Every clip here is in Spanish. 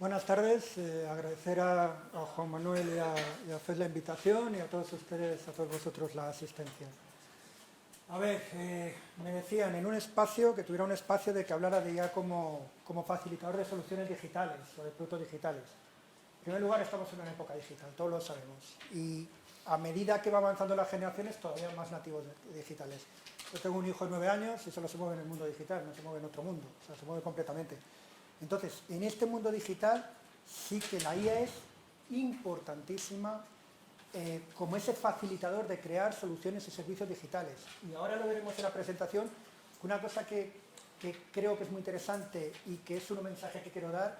Buenas tardes, agradecer a Juan Manuel y a Fed la invitación y a todos ustedes, a todos vosotros la asistencia. A ver, me decían en un espacio, que tuviera un espacio de que hablara de IA como facilitador de soluciones digitales o de productos digitales. En primer lugar, estamos en una época digital, todos lo sabemos, y a medida que va avanzando las generaciones, todavía más nativos digitales. Yo tengo un hijo de 9 años y solo se mueve en el mundo digital, no se mueve en otro mundo, o sea, se mueve completamente. Entonces, en este mundo digital sí que la IA es importantísima como ese facilitador de crear soluciones y servicios digitales. Y ahora lo veremos en la presentación. Una cosa que creo que es muy interesante y que es un mensaje que quiero dar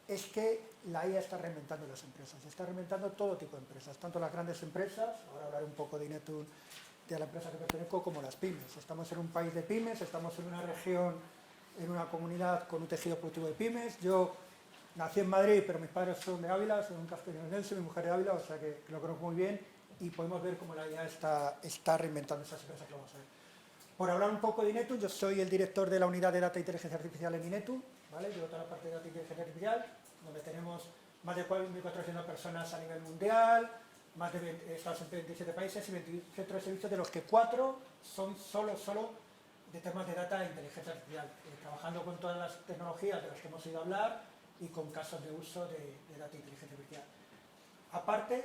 es que la IA está reinventando las empresas, está reinventando todo tipo de empresas, tanto las grandes empresas, ahora hablaré un poco de Inetum, de la empresa que pertenezco, como las pymes. Estamos en un país de pymes, estamos en una región, en una comunidad con un tejido productivo de pymes. Yo nací en Madrid, pero mis padres son de Ávila, soy un castellonense, mi mujer de Ávila, o sea que lo conozco muy bien y podemos ver cómo la IA está reinventando esas empresas que vamos a ver. Por hablar un poco de Inetum, yo soy el director de la unidad de Data e Inteligencia Artificial en Inetum, ¿vale? Llevo toda la parte de Data e Inteligencia Artificial, donde tenemos más de 1.400 personas a nivel mundial, estamos en 27 países y 20 centros de servicios, de los que 4 son solo de temas de data e inteligencia artificial, trabajando con todas las tecnologías de las que hemos oído hablar y con casos de uso de data e inteligencia artificial. Aparte,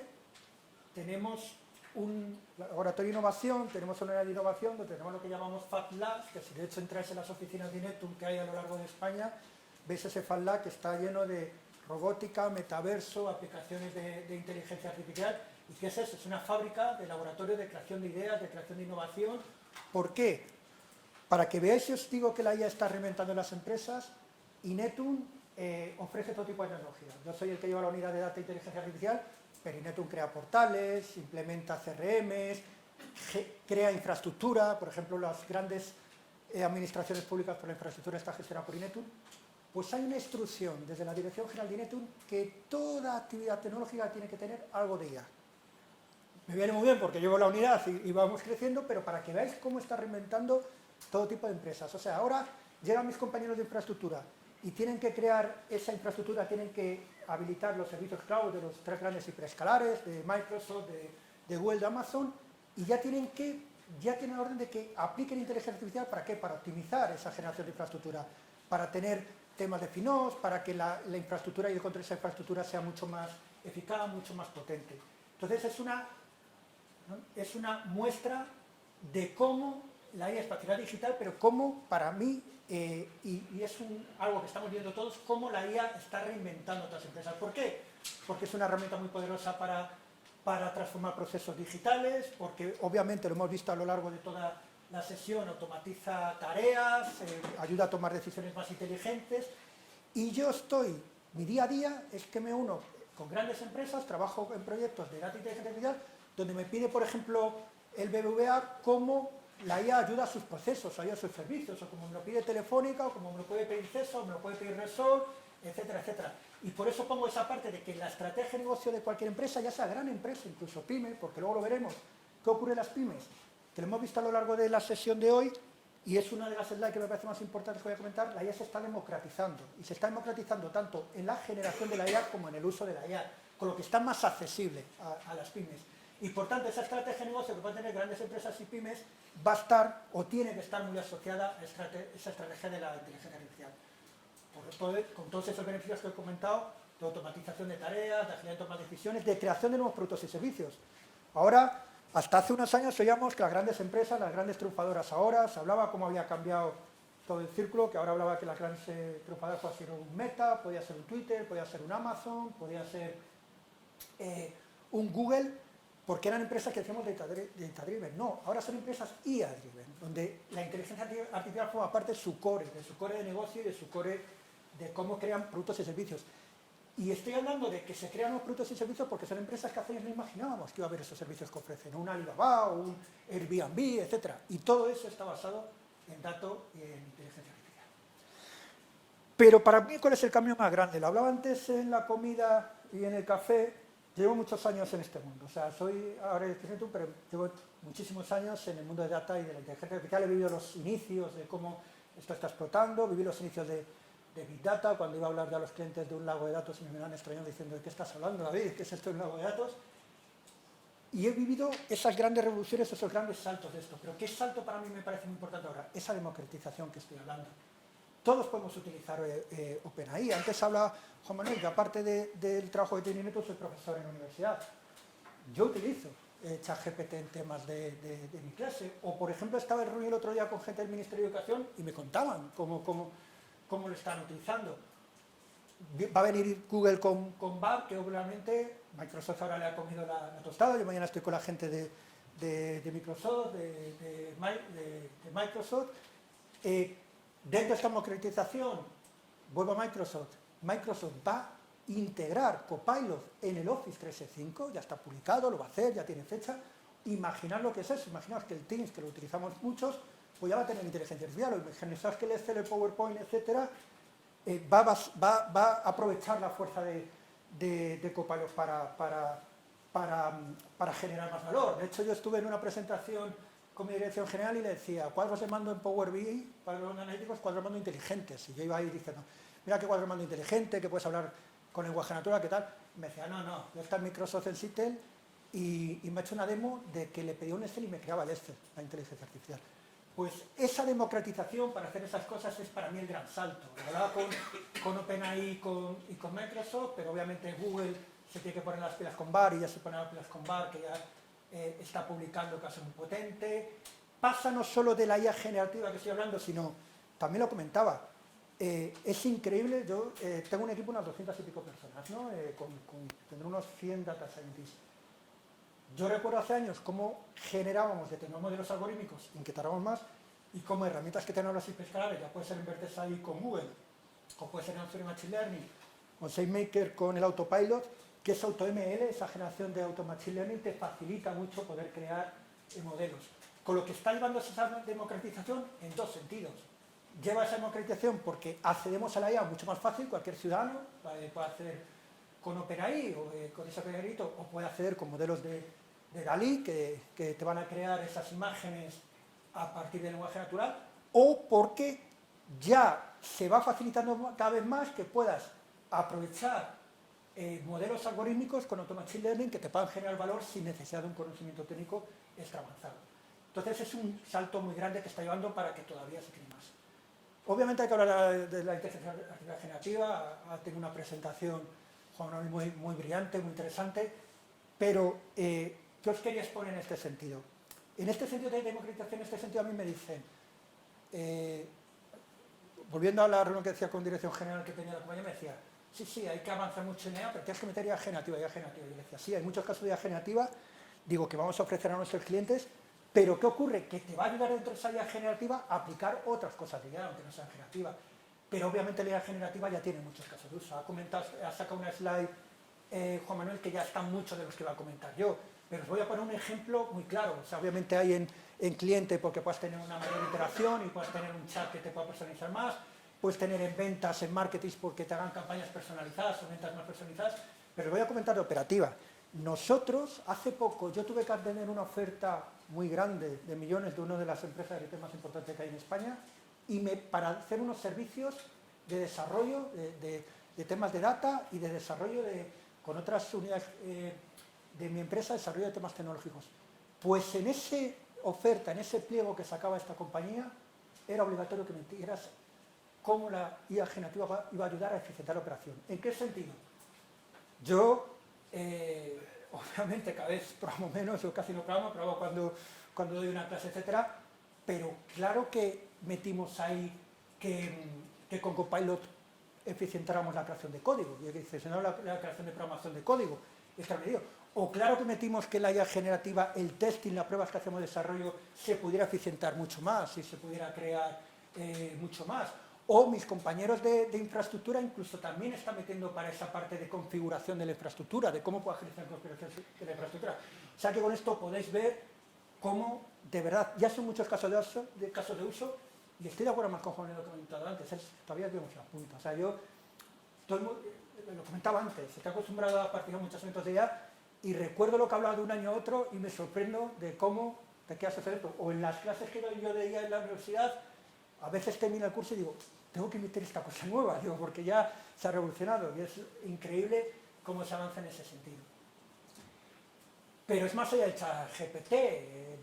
tenemos un laboratorio de innovación, tenemos una área de innovación donde tenemos lo que llamamos Fab Labs, que si de hecho entráis en las oficinas de Inetum que hay a lo largo de España, veis ese Fab Lab que está lleno de robótica, metaverso, aplicaciones de inteligencia artificial. ¿Y qué es eso? Es una fábrica de laboratorio de creación de ideas, de creación de innovación. ¿Por qué? Para que veáis, si os digo que la IA está reinventando las empresas, Inetum ofrece todo tipo de tecnología. Yo soy el que lleva la unidad de data e inteligencia artificial, pero Inetum crea portales, implementa CRMs, crea infraestructura. Por ejemplo, las grandes administraciones públicas por la infraestructura está gestionada por Inetum. Pues hay una instrucción desde la Dirección General de Inetum que toda actividad tecnológica tiene que tener algo de IA. Me viene muy bien porque llevo la unidad y vamos creciendo, pero para que veáis cómo está reinventando todo tipo de empresas. O sea, ahora llegan mis compañeros de infraestructura y tienen que crear esa infraestructura, tienen que habilitar los servicios cloud de los 3 grandes hiperescalares, de Microsoft, de Google, de Amazon, y ya tienen la orden de que apliquen inteligencia artificial. ¿Para qué? Para optimizar esa generación de infraestructura, para tener temas de FinOps, para que la infraestructura y el control de esa infraestructura sea mucho más eficaz, mucho más potente. Entonces es una muestra de cómo la IA es para digital, pero cómo para mí, y es algo que estamos viendo todos, cómo la IA está reinventando otras empresas. ¿Por qué? Porque es una herramienta muy poderosa para transformar procesos digitales, porque obviamente lo hemos visto a lo largo de toda la sesión, automatiza tareas, ayuda a tomar decisiones más inteligentes, y mi día a día es que me uno con grandes empresas, trabajo en proyectos de data e inteligencia artificial, donde me pide, por ejemplo, el BBVA cómo la IA ayuda a sus procesos, ayuda a sus servicios, o como me lo pide Telefónica, o como me lo puede pedir CESA, o me lo puede pedir Resol, etcétera, etcétera. Y por eso pongo esa parte de que la estrategia de negocio de cualquier empresa, ya sea gran empresa, incluso pyme, porque luego lo veremos, ¿qué ocurre en las pymes? Que lo hemos visto a lo largo de la sesión de hoy, y es una de las slides que me parece más importantes que voy a comentar. La IA se está democratizando, y se está democratizando tanto en la generación de la IA como en el uso de la IA, con lo que está más accesible a las pymes. Y por tanto, esa estrategia de negocio que pueden tener grandes empresas y pymes va a estar, o tiene que estar muy asociada a esa estrategia de la inteligencia artificial. Con todos esos beneficios que he comentado, de automatización de tareas, de agilidad de toma de decisiones, de creación de nuevos productos y servicios. Ahora, hasta hace unos años oíamos que las grandes empresas, las grandes triunfadoras ahora, se hablaba cómo había cambiado todo el círculo, que ahora hablaba que las grandes triunfadoras podían ser un Meta, podía ser un Twitter, podía ser un Amazon, podía ser un Google, porque eran empresas que decíamos data-driven. No, ahora son empresas IA-driven, donde la inteligencia artificial forma parte de su core de negocio y de su core de cómo crean productos y servicios. Y estoy hablando de que se crean nuevos productos y servicios porque son empresas que hace años no imaginábamos que iba a haber esos servicios que ofrecen, un Alibaba, un Airbnb, etc. Y todo eso está basado en datos y en inteligencia artificial. Pero para mí, ¿cuál es el cambio más grande? Lo hablaba antes en la comida y en el café. Llevo muchos años en este mundo, o sea, soy ahora electricista, pero llevo muchísimos años en el mundo de data y de la inteligencia artificial. He vivido los inicios de cómo esto está explotando, viví los inicios de Big Data, cuando iba a hablar de a los clientes de un lago de datos y me miran extrañando diciendo, ¿de qué estás hablando, David? ¿Qué es esto de un lago de datos? Y he vivido esas grandes revoluciones, esos grandes saltos de esto. Pero ¿qué salto para mí me parece muy importante ahora? Esa democratización que estoy hablando. Todos podemos utilizar OpenAI. Antes hablaba Juan Manuel, que aparte del trabajo que tiene Neto, soy profesor en la universidad. Yo utilizo ChatGPT en temas de mi clase. O, por ejemplo, estaba reunido el otro día con gente del Ministerio de Educación y me contaban cómo lo están utilizando. Va a venir Google con Bard, que obviamente Microsoft ahora le ha comido la tostada. Yo mañana estoy con la gente de Microsoft, de Microsoft. Dentro de esta democratización, vuelvo a Microsoft, Microsoft va a integrar Copilot en el Office 365, ya está publicado, lo va a hacer, ya tiene fecha. Imaginad lo que es eso, imaginaos que el Teams, que lo utilizamos muchos, pues ya va a tener inteligencia artificial, o imaginaos que el Excel, el PowerPoint, etcétera, va a aprovechar la fuerza de Copilot para generar más valor. De hecho, yo estuve en una presentación con mi dirección general y le decía, cuadros de mando en Power BI, para los analíticos, cuadros de mando inteligentes. Y yo iba ahí diciendo, mira qué cuadro de mando inteligente, que puedes hablar con lenguaje natural, qué tal. Y me decía, no, yo está en Microsoft en Seattle y me ha hecho una demo de que le pedía un Excel y me creaba el Excel, la inteligencia artificial. Pues esa democratización para hacer esas cosas es para mí el gran salto. Lo hablaba con OpenAI y con Microsoft, pero obviamente Google se tiene que poner las pilas con Bard y ya se pone las pilas con Bard, que ya está publicando casos muy potentes. Pasa no solo de la IA generativa que estoy hablando, sino, también lo comentaba, es increíble, yo tengo un equipo de unas 200 y pico personas, ¿no? Tendré unos 100 data scientists. Yo recuerdo hace años cómo generábamos determinados modelos algorítmicos en que tardamos más y como herramientas que tenemos las hiperescalables, ya puede ser en Vertex con Google, o puede ser en Azure Machine Learning, o SageMaker con el Autopilot, que es AutoML, esa generación de Auto Machine Learning te facilita mucho poder crear modelos. Con lo que está llevando esa democratización en dos sentidos. Lleva esa democratización porque accedemos a la IA mucho más fácil, cualquier ciudadano puede acceder con OpenAI o con ese pequeñito, o puede acceder con modelos de DALL-E que te van a crear esas imágenes a partir del lenguaje natural, o porque ya se va facilitando cada vez más que puedas aprovechar modelos algorítmicos con Auto Machine Learning que te puedan generar valor sin necesidad de un conocimiento técnico extra avanzado. Entonces es un salto muy grande que está llevando para que todavía se cree más. Obviamente hay que hablar de la inteligencia artificial generativa, tengo una presentación Juan Manuel muy brillante, muy interesante, pero ¿qué os quería exponer en este sentido? En este sentido de democratización, en este sentido a mí me dicen, volviendo a la reunión que decía con dirección general que tenía la compañía, me decía, sí, hay que avanzar mucho en ella, pero tienes que meter IA generativa. Y yo le decía, sí, hay muchos casos de IA generativa, digo que vamos a ofrecer a nuestros clientes, pero ¿qué ocurre? Que te va a ayudar dentro de esa IA generativa a aplicar otras cosas de IA, aunque no sean generativas. Pero obviamente la IA generativa ya tiene muchos casos de uso. Ha sacado una slide Juan Manuel que ya están muchos de los que voy a comentar yo. Pero os voy a poner un ejemplo muy claro. O sea, obviamente hay en cliente porque puedes tener una mayor iteración y puedes tener un chat que te pueda personalizar más. Puedes tener en ventas, en marketing, porque te hagan campañas personalizadas o ventas más personalizadas. Pero os voy a comentar de operativa. Nosotros, hace poco, yo tuve que atender una oferta muy grande de millones de una de las empresas de IT más importantes que hay en España y para hacer unos servicios de desarrollo de temas de data y de desarrollo con otras unidades de mi empresa, desarrollo de temas tecnológicos. Pues en esa oferta, en ese pliego que sacaba esta compañía, era obligatorio que metieras cómo la IA generativa iba a ayudar a eficientar la operación. ¿En qué sentido? Yo, obviamente, cada vez programo menos, o casi no programo cuando doy una clase, etcétera, pero claro que metimos ahí que con Copilot eficientáramos la creación de código, y la creación de programación de código, o claro que metimos que la IA generativa, el testing, las pruebas que hacemos de desarrollo, se pudiera eficientar mucho más y se pudiera crear mucho más. O mis compañeros de infraestructura incluso también están metiendo para esa parte de configuración de la infraestructura, de cómo puedo agilizar la configuración de la infraestructura. O sea que con esto podéis ver cómo, de verdad, ya son muchos casos de uso, y estoy de acuerdo más con Juan en lo que he comentado antes, todavía tenemos la punta. O sea, yo lo comentaba antes, estoy acostumbrado a participar en muchos eventos de IA y recuerdo lo que hablaba de un año a otro y me sorprendo de qué hace esto. O en las clases que doy yo de IA en la universidad, a veces termino el curso y digo, tengo que meter esta cosa nueva, digo, porque ya se ha revolucionado y es increíble cómo se avanza en ese sentido. Pero es más allá del ChatGPT.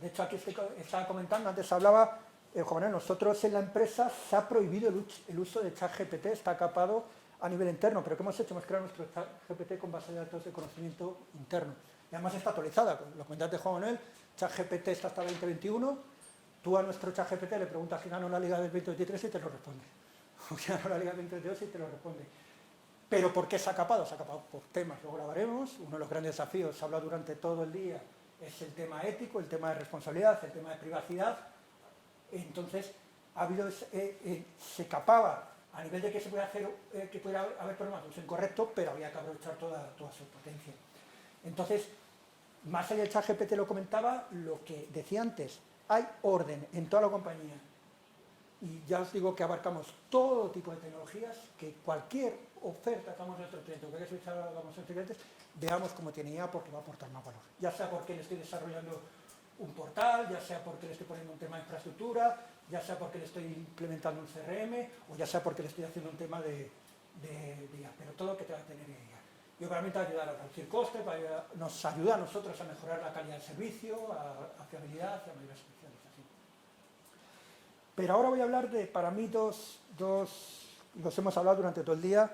De hecho, aquí estaba comentando, antes hablaba, Juan Manuel, nosotros en la empresa se ha prohibido el uso de ChatGPT, está capado a nivel interno, pero ¿qué hemos hecho? Hemos creado nuestro ChatGPT con base de datos de conocimiento interno. Y además está actualizada, lo comentaste Juan Manuel, ChatGPT está hasta el 2021, tú a nuestro ChatGPT le preguntas quién ganó la Liga del 2023 y te lo responde. O quién ganó la Liga del 2022 y te lo responde. ¿Pero por qué se ha capado? Se ha capado por temas, luego lo veremos. Uno de los grandes desafíos, se ha hablado durante todo el día, es el tema ético, el tema de responsabilidad, el tema de privacidad. Entonces, se capaba a nivel de que se puede hacer, que pudiera haber problemas de uso incorrecto, pero había que aprovechar toda su potencia. Entonces, más allá del ChatGPT lo comentaba, lo que decía antes, hay orden en toda la compañía. Y ya os digo que abarcamos todo tipo de tecnologías, que cualquier oferta que hagamos a nuestro cliente, o que hagamos a nuestros clientes, veamos cómo tiene IA porque va a aportar más valor. Ya sea porque le estoy desarrollando un portal, ya sea porque le estoy poniendo un tema de infraestructura, ya sea porque le estoy implementando un CRM, o ya sea porque le estoy haciendo un tema de IA. Pero todo lo que tenga que tener IA. Y obviamente va a ayudar a reducir costes, nos ayuda a nosotros a mejorar la calidad del servicio, a fiabilidad, a mayor especialización. Pero ahora voy a hablar de, para mí, los hemos hablado durante todo el día,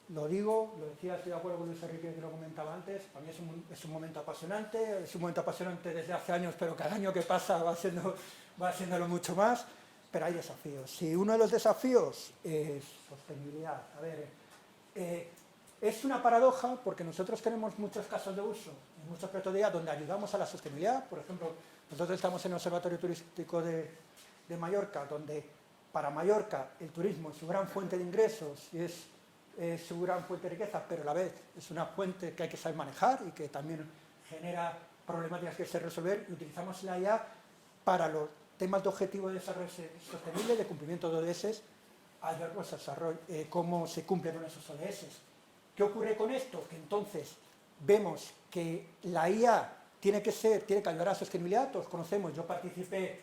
lo digo, lo decía, estoy de acuerdo con Luis Enrique que lo comentaba antes, para mí es un momento apasionante, desde hace años, pero cada año que pasa va haciéndolo mucho más, pero hay desafíos. Y uno de los desafíos es sostenibilidad. A ver, es una paradoja porque nosotros tenemos muchos casos de uso, en muchos proyectos de IA donde ayudamos a la sostenibilidad. Por ejemplo, nosotros estamos en el Observatorio Turístico de Mallorca, donde para Mallorca el turismo es su gran fuente de ingresos y es su gran fuente de riqueza, pero a la vez es una fuente que hay que saber manejar y que también genera problemáticas que se resolver, y utilizamos la IA para los temas de objetivo de desarrollo sostenible, de cumplimiento de ODS, ayudarnos a desarrollo, cómo se cumplen con esos ODS. ¿Qué ocurre con esto? Que entonces vemos que la IA tiene que ayudar a la sostenibilidad. Todos conocemos, yo participé,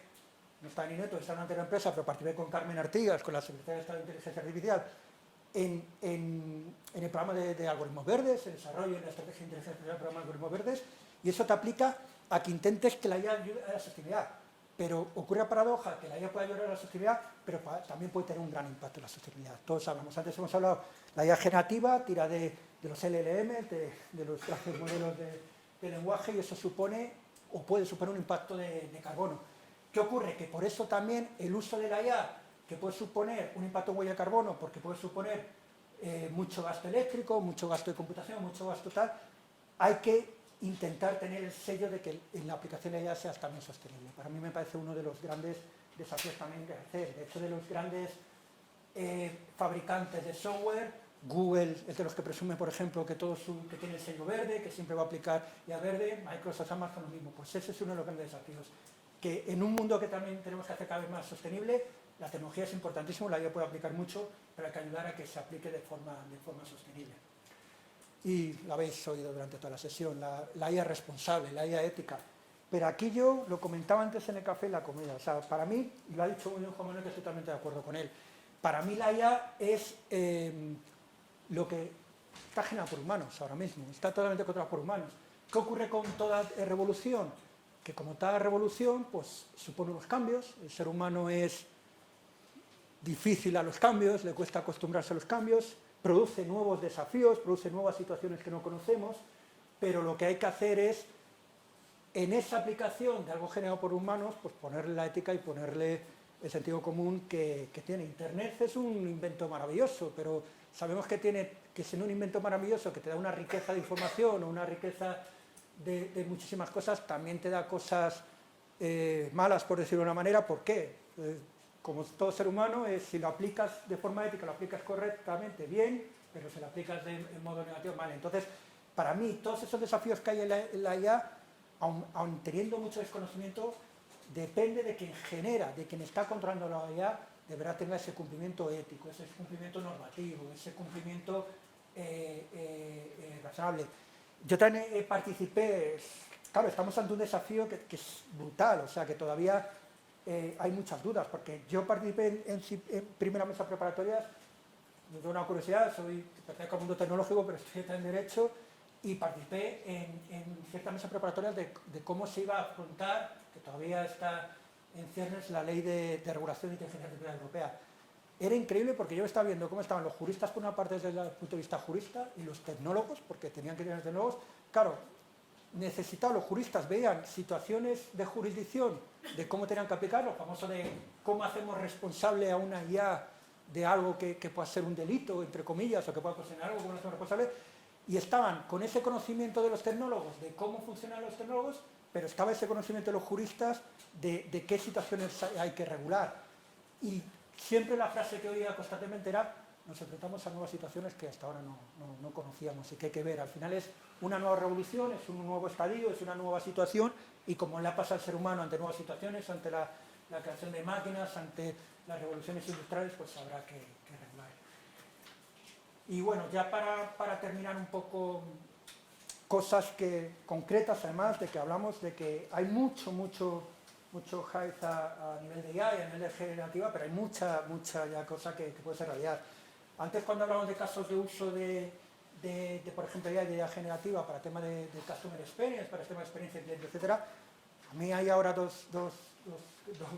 no estaba en Ineto, estaba en una anterior empresa, pero participé con Carmen Artigas, con la Secretaria de Estado de Inteligencia Artificial, en el programa de algoritmos verdes, el desarrollo de la estrategia de inteligencia artificial del programa de algoritmos verdes, y eso te aplica a que intentes que la IA ayude a la sostenibilidad. Pero ocurre la paradoja que la IA puede ayudar a la sostenibilidad, pero también puede tener un gran impacto en la sostenibilidad. Todos hablamos, antes hemos hablado, la IA generativa tira de los LLM, de los grandes modelos de lenguaje, y eso supone, o puede suponer, un impacto de carbono. ¿Qué ocurre? Que por eso también el uso de la IA, que puede suponer un impacto en huella de carbono, porque puede suponer mucho gasto eléctrico, mucho gasto de computación, mucho gasto tal, hay que intentar tener el sello de que en la aplicación de ella sea también sostenible. Para mí me parece uno de los grandes desafíos también que hacer. De hecho, de los grandes fabricantes de software, Google es de los que presume, por ejemplo, que tiene el sello verde, que siempre va a aplicar ya verde. Microsoft, Amazon, lo mismo. Pues ese es uno de los grandes desafíos. Que en un mundo que también tenemos que hacer cada vez más sostenible, la tecnología es importantísima, la IA puede aplicar mucho, pero hay que ayudar a que se aplique de forma sostenible. Y lo habéis oído durante toda la sesión, la IA responsable, la IA ética. Pero aquí yo lo comentaba antes en el café y la comida. O sea, para mí, y lo ha dicho muy bien Juan Manuel, que estoy totalmente de acuerdo con él, para mí la IA es lo que está generado por humanos ahora mismo, está totalmente controlado por humanos. ¿Qué ocurre con toda revolución? Que como toda revolución, pues supone unos cambios. El ser humano es difícil a los cambios, le cuesta acostumbrarse a los cambios, produce nuevos desafíos, produce nuevas situaciones que no conocemos, pero lo que hay que hacer es, en esa aplicación de algo generado por humanos, pues ponerle la ética y ponerle el sentido común que tiene. Internet es un invento maravilloso, pero sabemos que siendo un invento maravilloso, que te da una riqueza de información o una riqueza de muchísimas cosas, también te da cosas malas, por decirlo de una manera. ¿Por qué? Como todo ser humano, si lo aplicas de forma ética, lo aplicas correctamente, bien, pero si lo aplicas en modo negativo, mal. Entonces, para mí, todos esos desafíos que hay en la IA, aun teniendo mucho desconocimiento, depende de quien genera, de quien está controlando la IA, deberá tener ese cumplimiento ético, ese cumplimiento normativo, ese cumplimiento razonable. Yo también participé, claro, estamos ante un desafío que es brutal, o sea, que todavía hay muchas dudas, porque yo participé en primera mesa preparatoria. Me da una curiosidad, pertenezco al mundo tecnológico, pero estoy en Derecho, y participé en ciertas mesas preparatorias de cómo se iba a afrontar, que todavía está en ciernes, la ley de regulación de inteligencia artificial europea. Era increíble porque yo estaba viendo cómo estaban los juristas por una parte desde el punto de vista jurista y los tecnólogos, porque tenían que tener tecnólogos. Claro, los juristas veían situaciones de jurisdicción, de cómo tenían que aplicar, lo famoso de cómo hacemos responsable a una IA de algo que pueda ser un delito, entre comillas, o que pueda ocasionar algo, como no son responsables, y estaban con ese conocimiento de los tecnólogos, de cómo funcionan los tecnólogos, pero estaba ese conocimiento de los juristas de qué situaciones hay que regular. Y siempre la frase que oía constantemente era: nos enfrentamos a nuevas situaciones que hasta ahora no conocíamos y que hay que ver. Al final es una nueva revolución, es un nuevo estadio, es una nueva situación, y como le ha pasado al ser humano ante nuevas situaciones, ante la creación de máquinas, ante las revoluciones industriales, pues habrá que regular. Y bueno, ya para terminar un poco, cosas concretas, además de que hablamos de que hay mucho hype a nivel de IA y a nivel de generativa, pero hay mucha ya cosa que puede ser realidad. Antes, cuando hablamos de casos de uso por ejemplo, de IA generativa para tema de customer experience, para tema de experiencia de cliente, etc., a mí hay ahora dos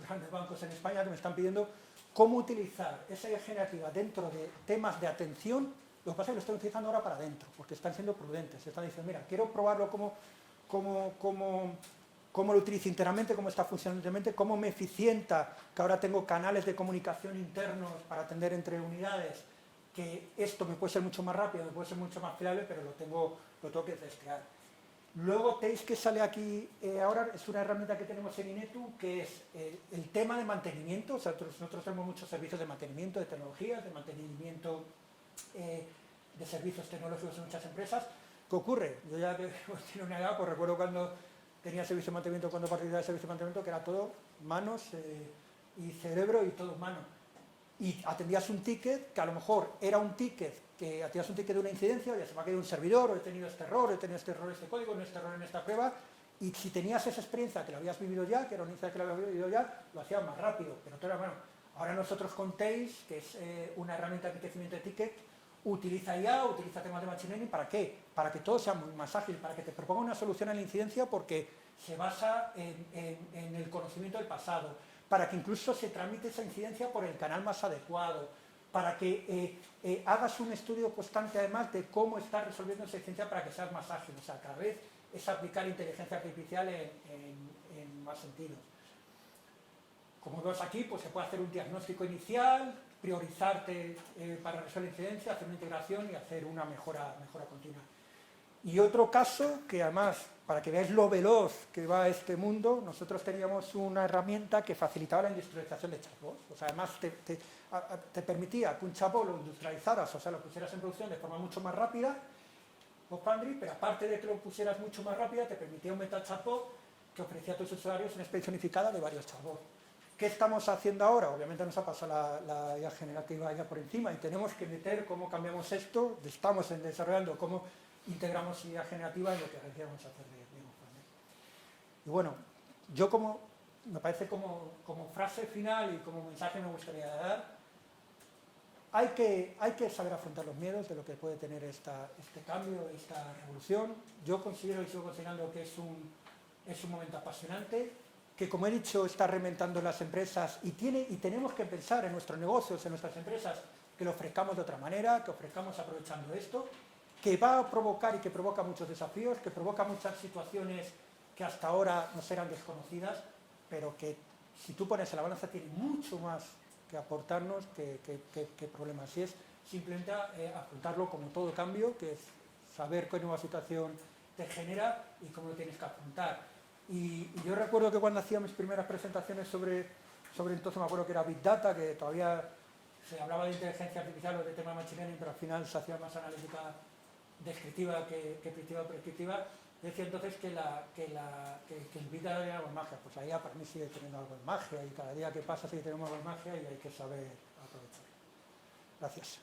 grandes bancos en España que me están pidiendo cómo utilizar esa IA generativa dentro de temas de atención. Lo que pasa es que lo están utilizando ahora para adentro, porque están siendo prudentes. Están diciendo: mira, quiero probarlo cómo lo utilizo internamente, cómo está funcionando internamente, cómo me eficienta, que ahora tengo canales de comunicación internos para atender entre unidades, que esto me puede ser mucho más rápido, me puede ser mucho más fiable, pero lo tengo que testear. Luego tenéis que sale aquí, ahora es una herramienta que tenemos en Inetu, que es el tema de mantenimiento. O sea, nosotros tenemos muchos servicios de mantenimiento de tecnologías, de mantenimiento de servicios tecnológicos en muchas empresas. ¿Qué ocurre? Yo ya que tengo una edad, pues recuerdo cuando tenía servicio de mantenimiento, cuando participaba de servicio de mantenimiento, que era todo manos y cerebro y todo mano. Y atendías un ticket que a lo mejor era un ticket, que atendías un ticket de una incidencia: oye, se me ha caído un servidor, o he tenido este error en este código, en este error en esta prueba. Y si tenías esa experiencia que lo habías vivido ya, que era una incidencia que lo habías vivido ya, lo hacías más rápido. Pero todo era bueno. Ahora nosotros con Tails, que es una herramienta de enriquecimiento de ticket, utiliza IA, utiliza temas de machine learning. ¿Para qué? Para que todo sea muy más ágil, para que te proponga una solución a la incidencia, porque se basa en el conocimiento del pasado, para que incluso se tramite esa incidencia por el canal más adecuado, para que hagas un estudio constante además de cómo estás resolviendo esa incidencia para que seas más ágil. O sea, cada vez es aplicar inteligencia artificial en más sentidos. Como vemos aquí, pues se puede hacer un diagnóstico inicial, priorizarte para resolver la incidencia, hacer una integración y hacer una mejora continua. Y otro caso, que además, para que veáis lo veloz que va este mundo, nosotros teníamos una herramienta que facilitaba la industrialización de chatbots. O sea, además te permitía que un chatbot lo industrializaras, o sea, lo pusieras en producción de forma mucho más rápida, Foundry, pero aparte de que lo pusieras mucho más rápida, te permitía un meta chatbot que ofrecía a tus usuarios una experiencia unificada de varios chatbots. ¿Qué estamos haciendo ahora? Obviamente nos ha pasado la IA generativa ya por encima, y tenemos que meter cómo cambiamos esto. Estamos desarrollando cómo integramos IA generativa en lo que queríamos hacer de GoFundMe. Y bueno, yo me parece como frase final y como mensaje me gustaría dar: hay que saber afrontar los miedos de lo que puede tener este cambio, esta revolución. Yo considero y sigo considerando que es un momento apasionante, que, como he dicho, está reinventando las empresas, y tenemos que pensar en nuestros negocios, en nuestras empresas, que lo ofrezcamos de otra manera, que ofrezcamos aprovechando esto, que va a provocar y que provoca muchos desafíos, que provoca muchas situaciones que hasta ahora nos eran desconocidas, pero que, si tú pones en la balanza, tiene mucho más que aportarnos que problemas. Y es simplemente afrontarlo como todo cambio, que es saber qué nueva situación te genera y cómo lo tienes que afrontar. Y yo recuerdo que cuando hacía mis primeras presentaciones sobre entonces, me acuerdo que era Big Data, que todavía se hablaba de inteligencia artificial o de tema de machine learning, pero al final se hacía más analítica descriptiva que predictiva o prescriptiva. Decía entonces que el Big Data era algo de magia. Pues la IA para mí sigue teniendo algo de magia, y cada día que pasa sigue teniendo algo de magia, y hay que saber aprovecharlo. Gracias.